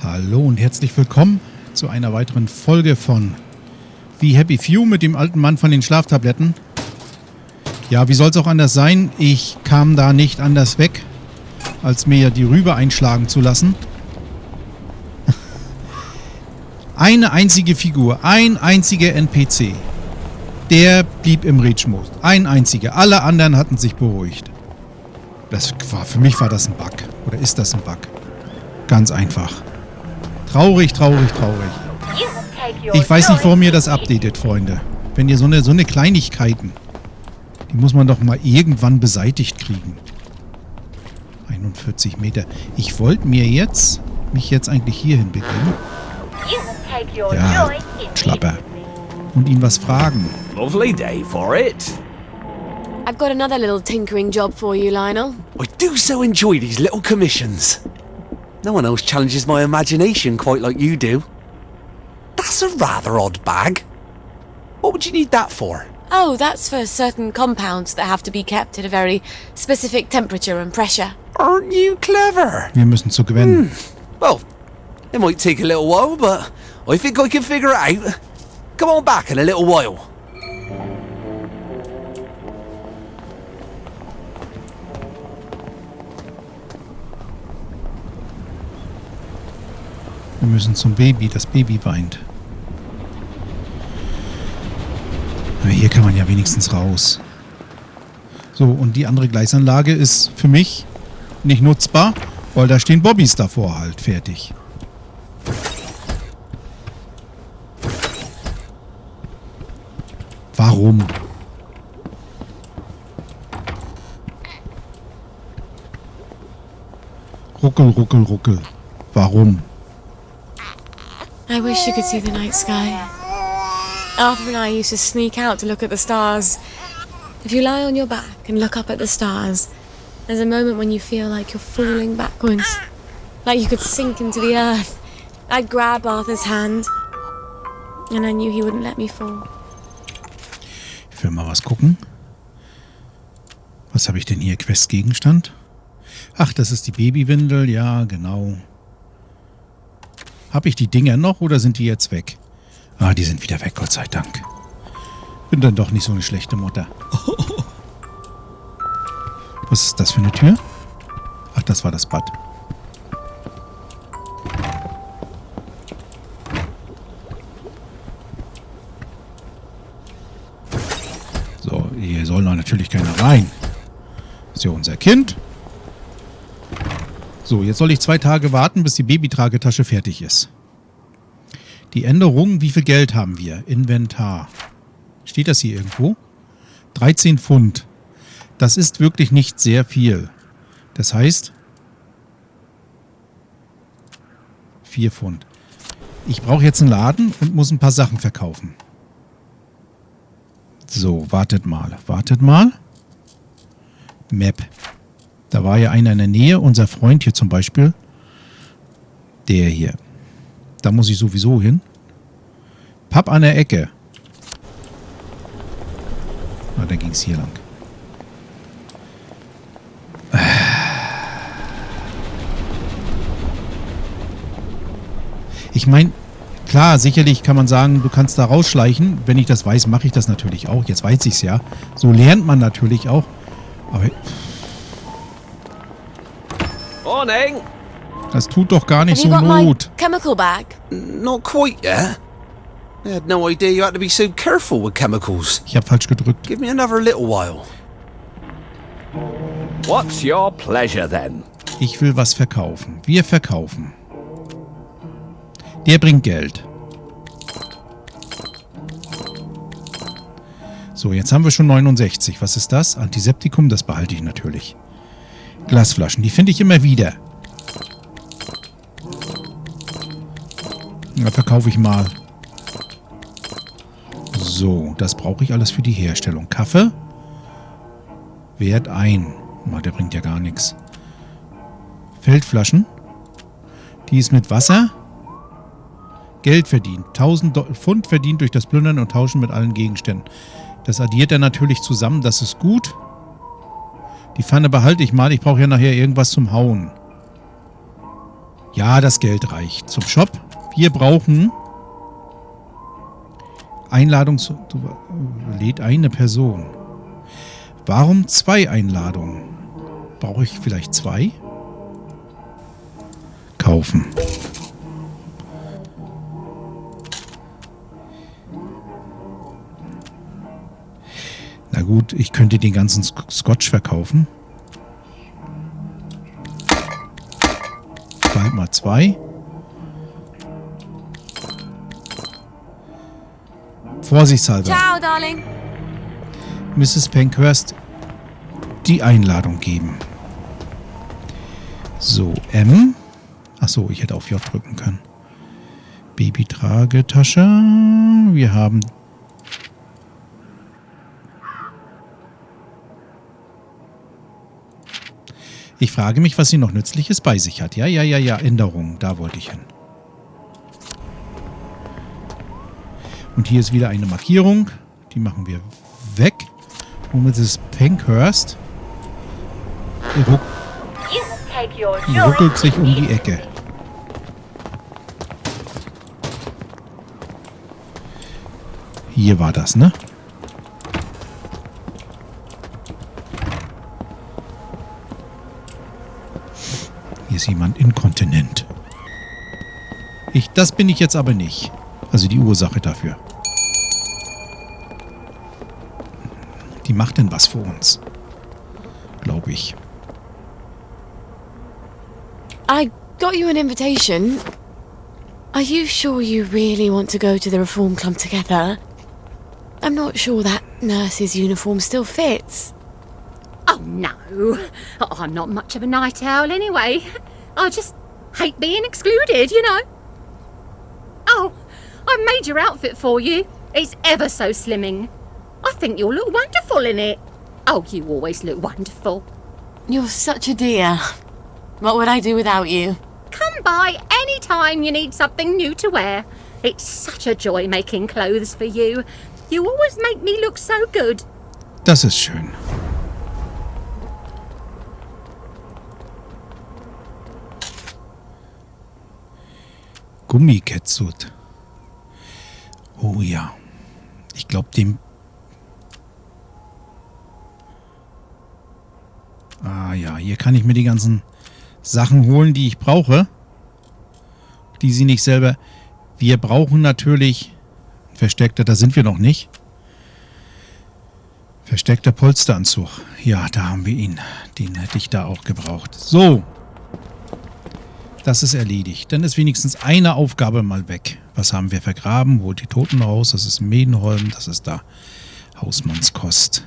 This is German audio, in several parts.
Hallo und herzlich willkommen zu einer weiteren Folge von Wie Happy Few mit dem alten Mann von den Schlaftabletten. Ja, wie soll es auch anders sein? Ich kam da nicht anders weg, als mir die Rübe einschlagen zu lassen. Eine einzige Figur, ein einziger NPC. Der blieb im Rage-Modus. Ein einziger. Alle anderen hatten sich beruhigt. Für mich war das ein Bug. Oder ist das ein Bug? Ganz einfach. Traurig, traurig, traurig. Ich weiß nicht, warum ihr das updatet, Freunde. Wenn ihr so eine Kleinigkeiten, die muss man doch mal irgendwann beseitigt kriegen. 41 Meter. Ich wollte mich jetzt eigentlich hierhin begeben. Ja, Schlapper. Und ihn was fragen. Lovely day for it. I've got another little tinkering job for you, Lionel. I do so enjoy these little commissions. No one else challenges my imagination quite like you do. That's a rather odd bag. What would you need that for? Oh, that's for certain compounds that have to be kept at a very specific temperature and pressure. Aren't you clever? Wir müssen zu gewinnen. Well, it might take a little while, but I think I can figure it out. Come on back in a little while. Wir müssen zum Baby. Das Baby weint. Aber hier kann man ja wenigstens raus. So, und die andere Gleisanlage ist für mich nicht nutzbar, weil da stehen Bobbys davor halt fertig. Warum? Ruckel, ruckel, ruckel. Warum? I wish you could see the night sky. Arthur and I used to sneak out to look at the stars. If you lie on your back and look up at the stars, there's a moment when you feel like you're falling backwards. Like you could sink into the earth. I'd grab Arthur's hand, and I knew he wouldn't let me fall. Ich will mal was gucken. Was habe ich denn hier? Questgegenstand? Ach, das ist die Babywindel. Ja, genau. Habe ich die Dinger noch oder sind die jetzt weg? Ah, die sind wieder weg, Gott sei Dank. Bin dann doch nicht so eine schlechte Mutter. Was ist das für eine Tür? Ach, das war das Bad. So, hier soll natürlich keiner rein. Ist ja unser Kind. So, jetzt soll ich 2 Tage warten, bis die Babytragetasche fertig ist. Die Änderung, wie viel Geld haben wir? Inventar. Steht das hier irgendwo? 13 Pfund. Das ist wirklich nicht sehr viel. Das heißt 4 Pfund. Ich brauche jetzt einen Laden und muss ein paar Sachen verkaufen. So, wartet mal. Wartet mal. Map. Da war ja einer in der Nähe, unser Freund hier zum Beispiel. Der hier. Da muss ich sowieso hin. Pub an der Ecke. Na, dann ging es hier lang. Ich meine, klar, sicherlich kann man sagen, du kannst da rausschleichen. Wenn ich das weiß, mache ich das natürlich auch. Jetzt weiß ich es ja. So lernt man natürlich auch. Aber Morning. das tut doch gar nicht Have so you got my Not. chemical bag? Not quite yet. I had no idea you had to be so careful with chemicals. Ich habe falsch gedrückt. Give me another little while. What's your pleasure then? Ich will was verkaufen. Wir verkaufen. Der bringt Geld. So, jetzt haben wir schon 69. Was ist das? Antiseptikum, das behalte ich natürlich. Glasflaschen, die finde ich immer wieder. Da verkaufe ich mal. So, das brauche ich alles für die Herstellung. Kaffee. Wert 1. Oh, der bringt ja gar nichts. Feldflaschen. Die ist mit Wasser. Geld verdient. 1000 Pfund verdient durch das Plündern und Tauschen mit allen Gegenständen. Das addiert er natürlich zusammen. Das ist gut. Die Pfanne behalte ich mal. Ich brauche ja nachher irgendwas zum Hauen. Ja, das Geld reicht. Zum Shop. Wir brauchen Einladung zu... Lädt eine Person. Warum 2 Einladungen? Brauche ich vielleicht 2? Kaufen. Na gut, ich könnte den ganzen Scotch verkaufen. Bald mal 2. Vorsichtshalber. Ciao, darling. Mrs. Pankhurst die Einladung geben. So, M. Achso, ich hätte auf J drücken können. Babytragetasche. Wir haben... Ich frage mich, was sie noch Nützliches bei sich hat. Ja, Änderungen. Da wollte ich hin. Und hier ist wieder eine Markierung. Die machen wir weg. Und Mrs. Pankhurst ruckelt sich um die Ecke. Hier war das, ne? Hier ist jemand inkontinent. Das bin ich jetzt aber nicht. Also die Ursache dafür. Die macht denn was für uns. Glaube ich. I got you an invitation. Are you sure you really want to go to the Reform Club together? I'm not sure that nurse's uniform still fits. Oh, no. I'm not much of a night owl anyway. I just hate being excluded, you know. Oh, I made your outfit for you. It's ever so slimming. I think you'll look wonderful in it. Oh, you always look wonderful. You're such a dear. What would I do without you? Come by any time you need something new to wear. It's such a joy making clothes for you. You always make me look so good. Das ist schön. Gummiketzut. Oh ja. Ich glaube dem... Ah ja, hier kann ich mir die ganzen Sachen holen, die ich brauche. Die sie nicht selber... Wir brauchen natürlich... Versteckter, da sind wir noch nicht. Versteckter Polsteranzug. Ja, da haben wir ihn. Den hätte ich da auch gebraucht. So. Das ist erledigt. Dann ist wenigstens eine Aufgabe mal weg. Was haben wir vergraben? Holt die Toten raus. Das ist Medenholm. Das ist da Hausmannskost.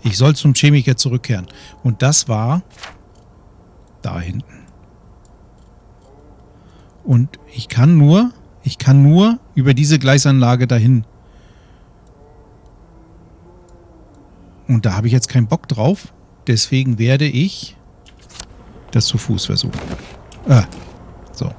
Ich soll zum Chemiker zurückkehren. Und das war da hinten. Und ich kann nur über diese Gleisanlage dahin. Und da habe ich jetzt keinen Bock drauf. Deswegen werde ich das zu Fuß versuchen. So.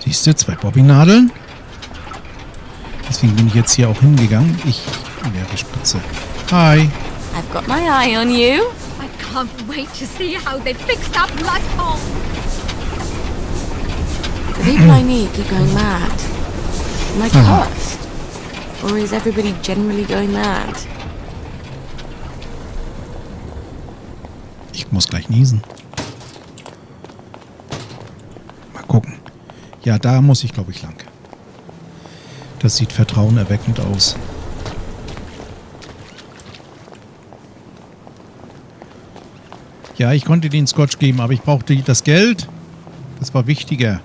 Siehst du, 2 Bobbynadeln. Deswegen bin ich jetzt hier auch hingegangen. Ich wäre spitze. Hi. I've got my eye on you. I can't wait to see how they fixed up life home. The people I need keep going mad. Am I cursed? Or is everybody generally going mad? Ich muss gleich niesen. Mal gucken. Ja, da muss ich, glaube ich, lang. Das sieht vertrauenerweckend aus. Ja, ich konnte den Scotch geben, aber ich brauchte das Geld. Das war wichtiger.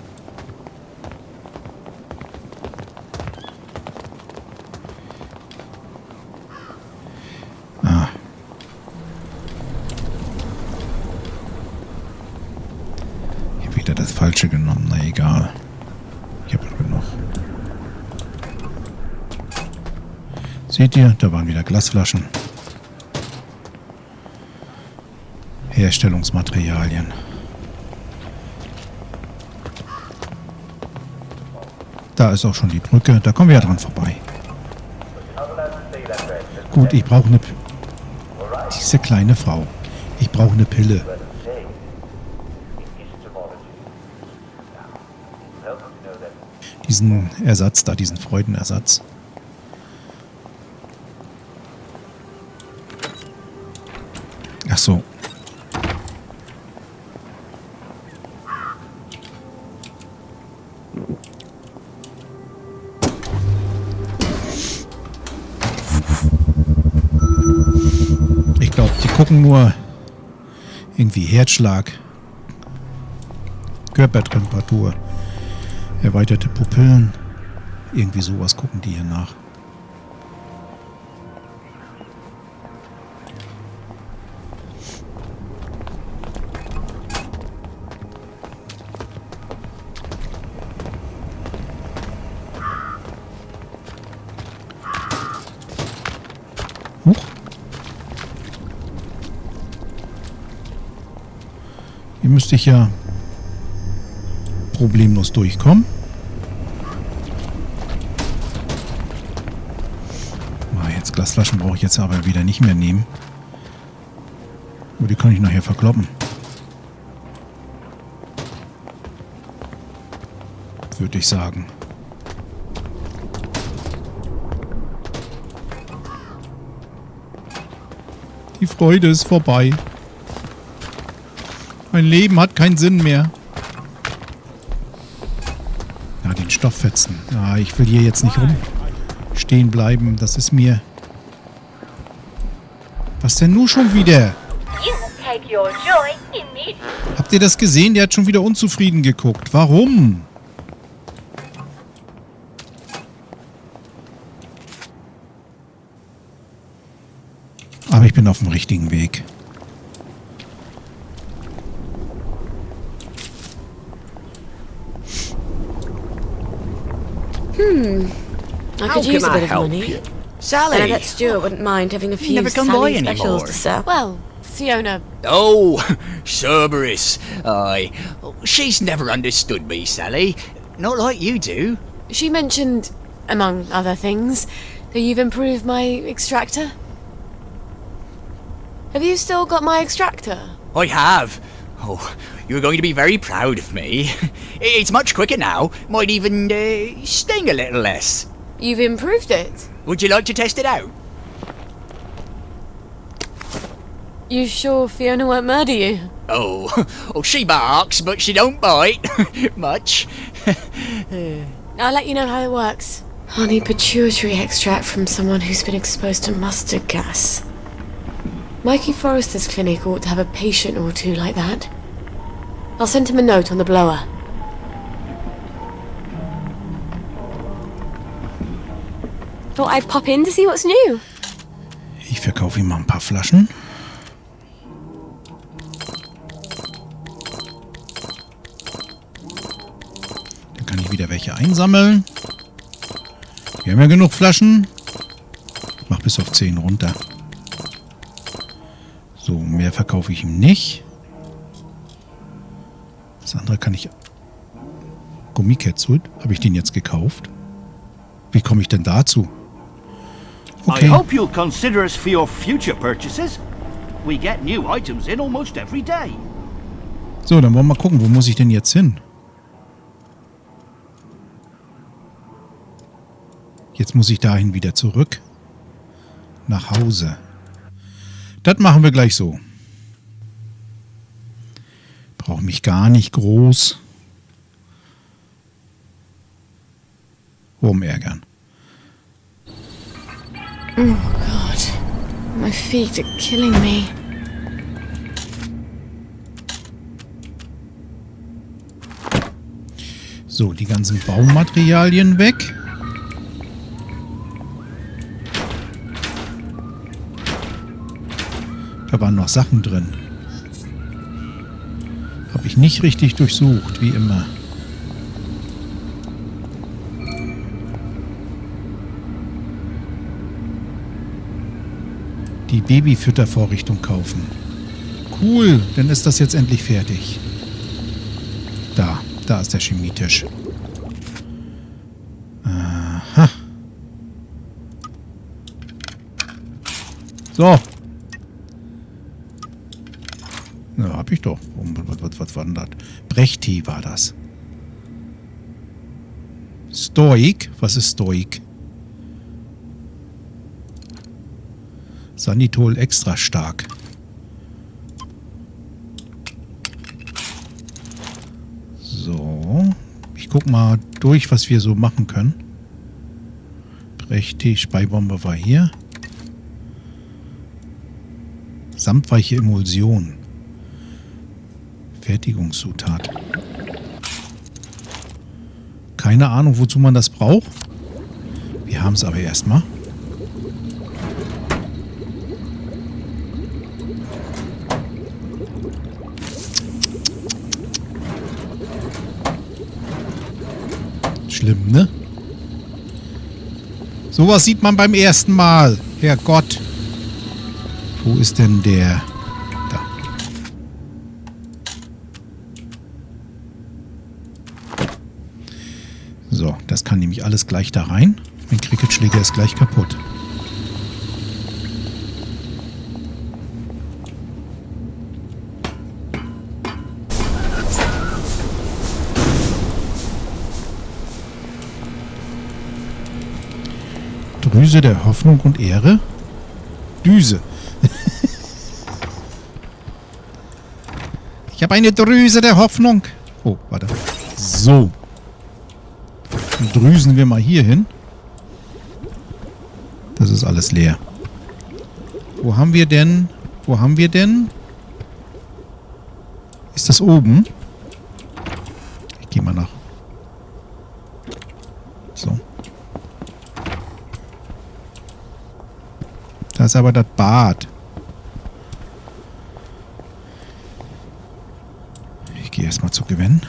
Ah. Ich habe wieder das Falsche genommen. Na egal. Ich habe genug. Seht ihr? Da waren wieder Glasflaschen. Herstellungsmaterialien. Da ist auch schon die Brücke. Da kommen wir ja dran vorbei. Gut, ich brauche eine... Diese kleine Frau. Ich brauche eine Pille. Diesen Ersatz da, diesen Freudenersatz. Ach so. Ich glaube, die gucken nur irgendwie Herzschlag, Körpertemperatur, erweiterte Pupillen. Irgendwie sowas gucken die hier nach. Huch. Hier müsste ich ja problemlos durchkommen. Jetzt Glasflaschen brauche ich jetzt aber wieder nicht mehr nehmen. Aber die kann ich nachher verkloppen. Würde ich sagen. Die Freude ist vorbei. Mein Leben hat keinen Sinn mehr. Ja, den Stofffetzen. Ja, ich will hier jetzt nicht rumstehen bleiben. Das ist mir... Was denn nun schon wieder? Habt ihr das gesehen? Der hat schon wieder unzufrieden geguckt. Warum? Aber ich bin auf dem richtigen Weg. I could use a bit of money. Sally! And I bet Stuart wouldn't mind having a few never come by Sally specials anymore. to sell. Well, Fiona... Oh, Cerberus. Aye. She's never understood me, Sally. Not like you do. She mentioned, among other things, that you've improved my extractor. Have you still got my extractor? I have. Oh, you're going to be very proud of me. It's much quicker now. Might even sting a little less. You've improved it? Would you like to test it out? You sure Fiona won't murder you? Oh, she barks, but she don't bite. Much. I'll let you know how it works. I'll need pituitary extract from someone who's been exposed to mustard gas. Mikey Forrester's clinic ought to have a patient or two like that. I'll send him a note on the blower. Thought I'd pop in to see what's new. Ich verkaufe ihm mal ein paar Flaschen. Dann kann ich wieder welche einsammeln. Wir haben ja genug Flaschen. Ich mach bis auf 10 runter. So, mehr verkaufe ich ihm nicht. Das andere kann ich... Gummiketzel, habe ich den jetzt gekauft? Wie komme ich denn dazu? Okay. I hope you'll consider us for your future purchases. We get new items in almost every day. So, dann wollen wir mal gucken, wo muss ich denn jetzt hin? Jetzt muss ich dahin wieder zurück. Nach Hause. Das machen wir gleich so. Brauche mich gar nicht groß rumärgern. Oh God, my feet are killing me. So, die ganzen Baumaterialien weg. Da waren noch Sachen drin. Habe ich nicht richtig durchsucht, wie immer. die Babyfüttervorrichtung kaufen. Cool, dann ist das jetzt endlich fertig. Da ist der Chemietisch. Aha. So. Na, hab ich doch. Was war denn das? Brechti war das. Stoik? Was ist Stoik? Sanitol extra stark. So. Ich guck mal durch, was wir so machen können. Brechti, Speibombe war hier. Samtweiche Emulsion. Fertigungszutat. Keine Ahnung, wozu man das braucht. Wir haben es aber erstmal. Schlimm, ne? Sowas sieht man beim ersten Mal. Herrgott. Wo ist denn der? Da. So, das kann nämlich alles gleich da rein. Mein Cricketschläger ist gleich kaputt. Drüse der Hoffnung und Ehre? Düse. Ich habe eine Drüse der Hoffnung. Oh, warte. So. Dann drüsen wir mal hier hin. Das ist alles leer. Wo haben wir denn? Wo haben wir denn? Ist das oben? Ich gehe mal nach. So. Da ist aber das Bad. Ich gehe erstmal zu Gewinnen.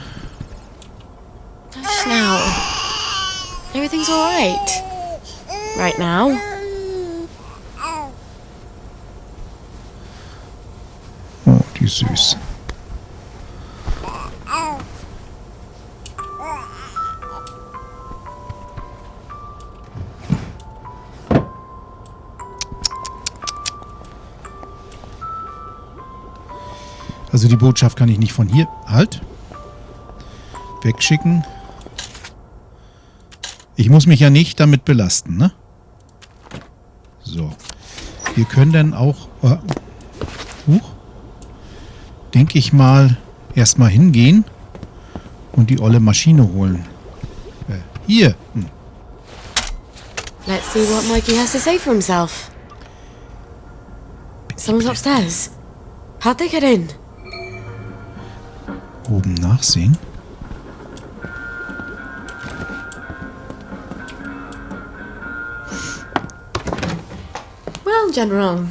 Hush now. Everything's alright. Right now. Oh, die ist süß. Also die Botschaft kann ich nicht von hier... Halt. Wegschicken. Ich muss mich ja nicht damit belasten, ne? So. Wir können dann auch... denke ich mal, erstmal hingehen und die olle Maschine holen. Hier. Let's see what Mikey has to say for himself. Someone's upstairs. How'd they get in? Oben nachsehen. Well, General,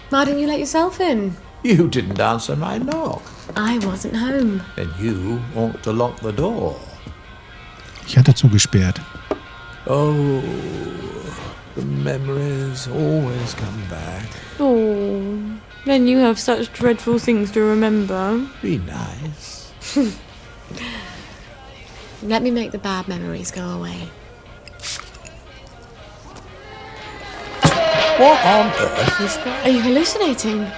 why didn't you let yourself in? You didn't answer my knock. I wasn't home. Then you ought to lock the door. Ich hatte zugesperrt. Oh, the memories always come back. Oh, then you have such dreadful things to remember. Be nice. Let me make the bad memories go away. What on earth is that? Are you hallucinating?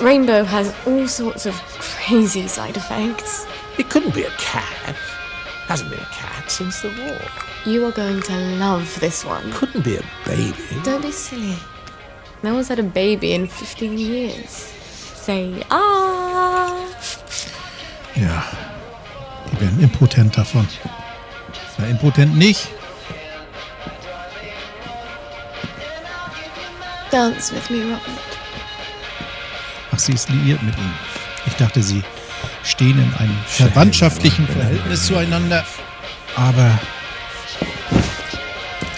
Rainbow has all sorts of crazy side effects. It couldn't be a cat. Hasn't been a cat since the war. You are going to love this one. Couldn't be a baby. Don't be silly. No one's had a baby in 15 years. Say, ah! Ja. Die werden impotent davon. Na, impotent nicht. Dance with me, Robert. Ach, sie ist liiert mit ihm. Ich dachte, sie stehen in einem verwandtschaftlichen Verhältnis zueinander. Aber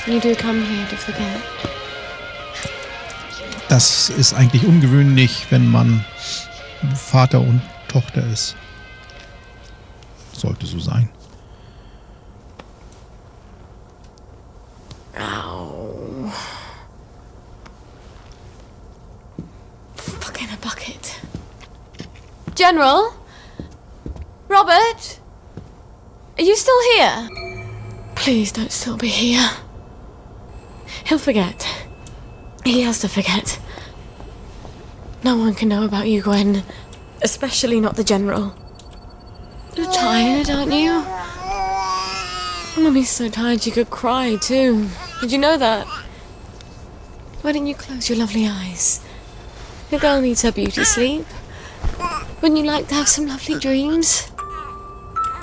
You do come here to forget. das ist eigentlich ungewöhnlich, wenn man Vater und Tochter ist. Sollte so sein. Ow. General? Robert? Are you still here? Please don't still be here. He'll forget. He has to forget. No one can know about you, Gwen. Especially not the General. You're tired, aren't you? Mummy's so tired you could cry, too. Did you know that? Why don't you close your lovely eyes? Your girl needs her beauty sleep. Wouldn't you like to have some lovely dreams?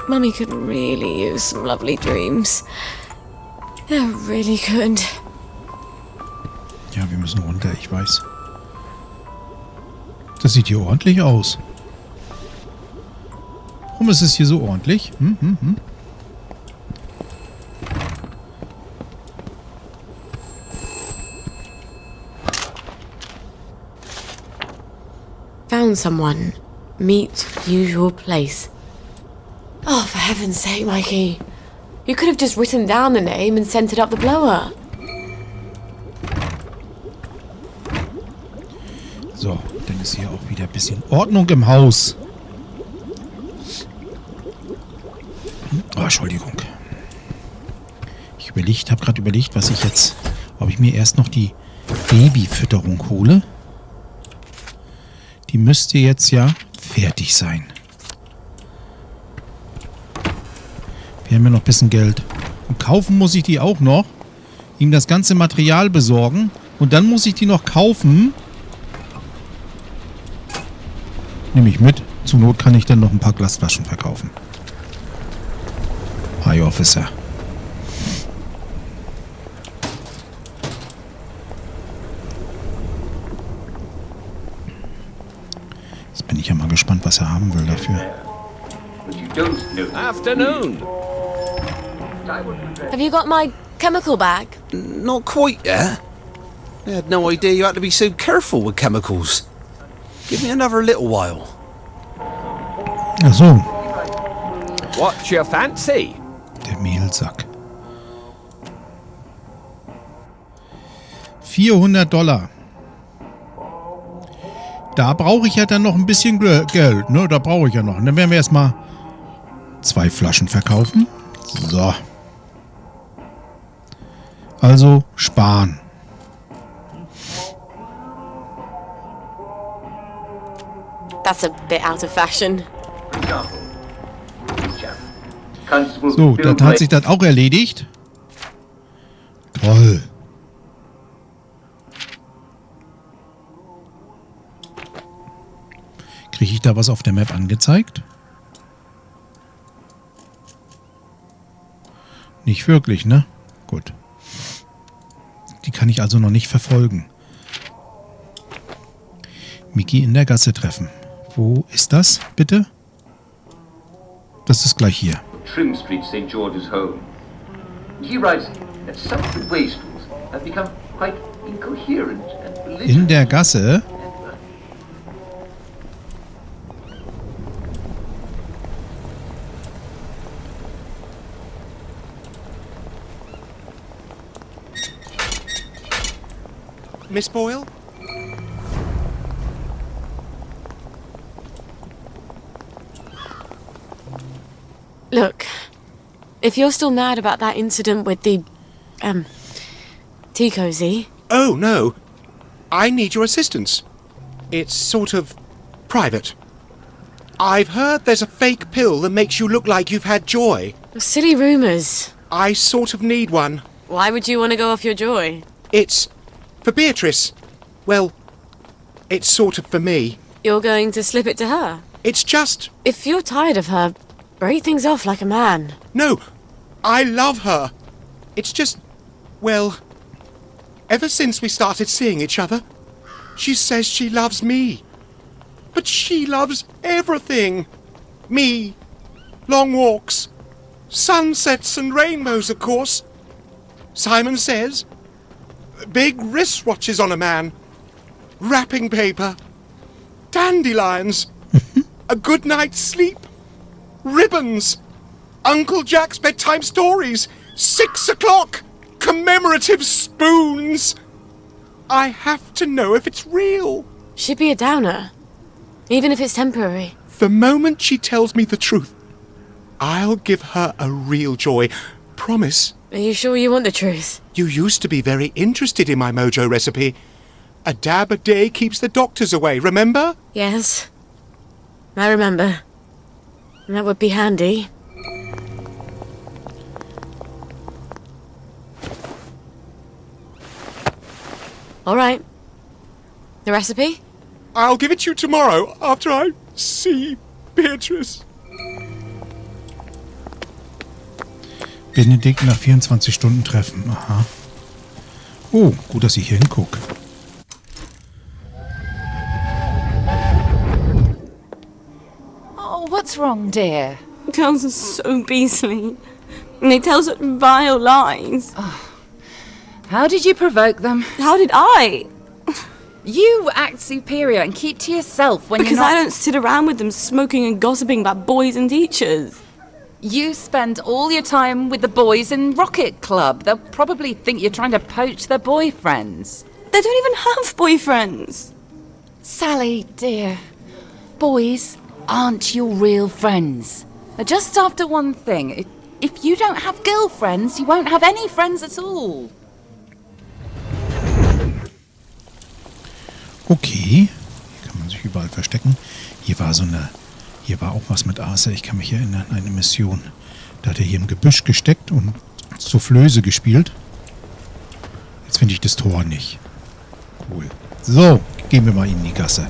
Mummy could really use some lovely dreams. Yeah, really could. Ja, wir müssen runter, ich weiß. Das sieht hier ordentlich aus. Warum ist es hier so ordentlich? Found someone. Meet usual place. Oh, for heaven's sake, Mikey. You could have just written down the name and sent it up the blower. So, dann ist hier auch wieder ein bisschen Ordnung im Haus. Oh, Entschuldigung. Ich habe gerade überlegt, was ich jetzt... Ob ich mir erst noch die Babyfütterung hole. Die müsste jetzt ja fertig sein. Wir haben ja noch ein bisschen Geld. Und kaufen muss ich die auch noch. Ihm das ganze Material besorgen. Und dann muss ich die noch kaufen. Nehme ich mit. Zur Not kann ich dann noch ein paar Glasflaschen verkaufen. Hi, Officer. Jetzt bin ich ja mal gespannt, was er haben will dafür. Afternoon. Have you got my chemical bag? Not quite yet. I had no idea you had to be so careful with chemicals. Give me another little while. Ach so, What's your fancy? der Mehlsack. $400. Da brauche ich ja dann noch ein bisschen Geld, ne? Da brauche ich ja noch. Und dann werden wir erstmal 2 Flaschen verkaufen. So. Also sparen. That's a bit out of fashion. So, dann hat sich das auch erledigt. Toll. Kriege ich da was auf der Map angezeigt? Nicht wirklich, ne? Gut. Die kann ich also noch nicht verfolgen. Mickey in der Gasse treffen. Wo ist das, bitte? Das ist gleich hier. Trim Street, St. George's home. And he writes that some of the wastrels have become quite incoherent and belligerent. In der Gasse? Miss Boyle? Look, if you're still mad about that incident with the, tea cozy... Oh, no. I need your assistance. It's sort of private. I've heard there's a fake pill that makes you look like you've had joy. Silly rumours. I sort of need one. Why would you want to go off your joy? It's for Beatrice. Well, it's sort of for me. You're going to slip it to her? It's just... If you're tired of her, break things off like a man. No, I love her. It's just... Well, ever since we started seeing each other, she says she loves me. But she loves everything. Me. Long walks. Sunsets and rainbows, of course. Simon says... Big wristwatches on a man. Wrapping paper. Dandelions. A good night's sleep. Ribbons. Uncle Jack's bedtime stories. 6 o'clock. Commemorative spoons. I have to know if it's real. Should be a downer. Even if it's temporary. The moment she tells me the truth, I'll give her a real joy. Promise. Are you sure you want the truth? You used to be very interested in my mojo recipe. A dab a day keeps the doctors away, remember? Yes. I remember. That would be handy. All right. The recipe? I'll give it to you tomorrow after I see Beatrice. Benedikt nach 24 Stunden treffen. Aha. Oh, gut, dass ich hier hingucke. Oh, what's wrong, dear? Girls are so beastly. And they tell such vile lies. Oh. How did you provoke them? How did I? You act superior and keep to yourself when because you're not... I don't sit around with them smoking and gossiping about boys and teachers. You spend all your time with the boys in Rocket Club. They'll probably think you're trying to poach their boyfriends. They don't even have boyfriends. Sally, dear, boys aren't your real friends. They're just after one thing. If you don't have girlfriends, you won't have any friends at all. Okay, hier kann man sich überall verstecken. Hier war auch was mit Arthur, ich kann mich erinnern, eine Mission. Da hat er hier im Gebüsch gesteckt und Soufflöse gespielt. Jetzt finde ich das Tor nicht. Cool. So, gehen wir mal in die Gasse.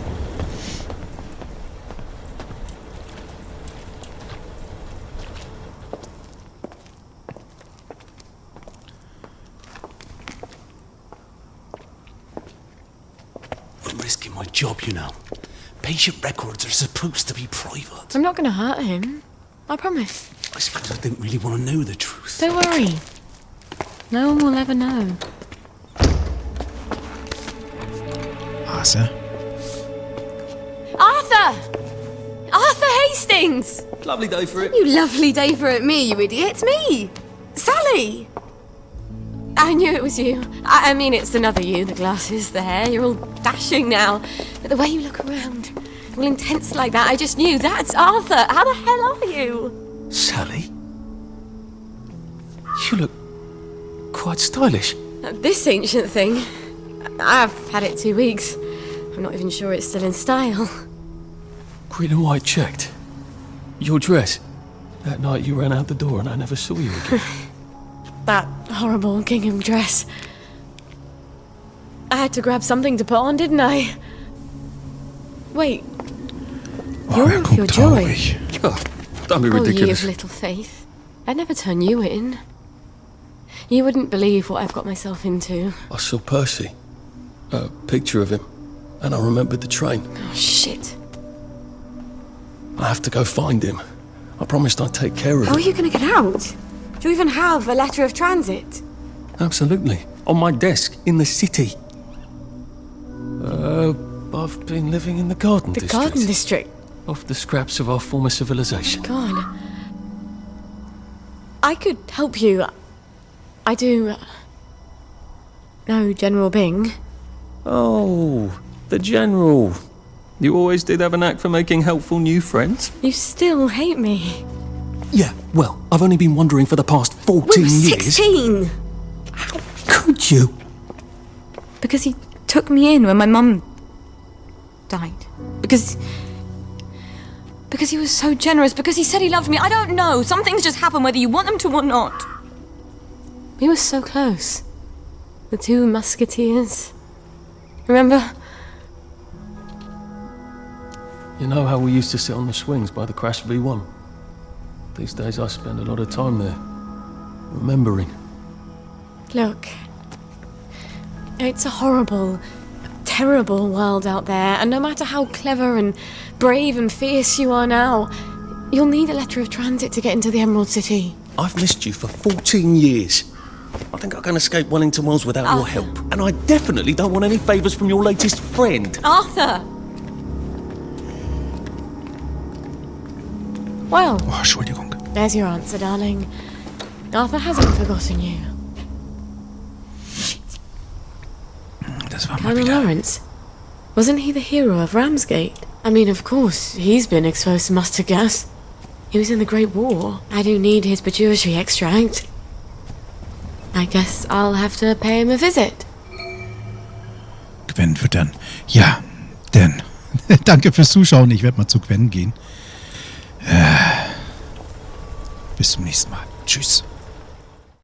I'm risking my job, you know. Patient records are supposed to be private. I'm not going to hurt him. I promise. I suppose I don't really want to know the truth. Don't worry. No one will ever know. Arthur? Arthur! Arthur Hastings! Lovely day for it. You lovely day for it, me, you idiot. It's me! Sally! I knew it was you. I mean, it's another you, the glasses, the hair. You're all dashing now. But the way you look around, all intense like that, I just knew that's Arthur. How the hell are you? Sally? You look quite stylish. This ancient thing. I've had it 2 weeks. I'm not even sure it's still in style. Green and white checked. Your dress. That night you ran out the door and I never saw you again. That horrible gingham dress. I had to grab something to put on, didn't I? Wait. You're off your joy. Oh, don't be Oh, ye ridiculous. of little faith. I'd never turn you in. You wouldn't believe what I've got myself into. I saw Percy. A picture of him. And I remembered the train. Oh, shit. I have to go find him. I promised I'd take care of him. How are you going to get out? Do you even have a letter of transit? Absolutely. On my desk, in the city. I've been living in the Garden District. The Garden District? Off the scraps of our former civilization. God. I could help you. I do... know General Bing. Oh, the General. You always did have an knack for making helpful new friends. You still hate me. Yeah, well, I've only been wondering for the past 14 years... 16! How could you? Because he took me in when my mum died. Because he was so generous. Because he said he loved me. I don't know. Some things just happen whether you want them to or not. We were so close. The two musketeers. Remember? You know how we used to sit on the swings by the crashed V1? These days I spend a lot of time there, remembering. Look, it's a horrible, terrible world out there, and no matter how clever and brave and fierce you are now, you'll need a letter of transit to get into the Emerald City. I've missed you for 14 years. I think I can escape Wellington Wells without your help, and I definitely don't want any favours from your latest friend. Arthur! Well, Oh, Entschuldigung. There's your answer, darling. Arthur hasn't forgotten you. Das war mal Colonel wieder. Lawrence, wasn't he the hero of Ramsgate? I mean, of course, he's been exposed to mustard gas. He was in the Great War. I do need his pituitary extract. I guess I'll have to pay him a visit. Gwen wird dann... Ja, denn... Danke fürs Zuschauen. Ich werde mal zu Gwen gehen. Bis zum nächsten Mal. Tschüss.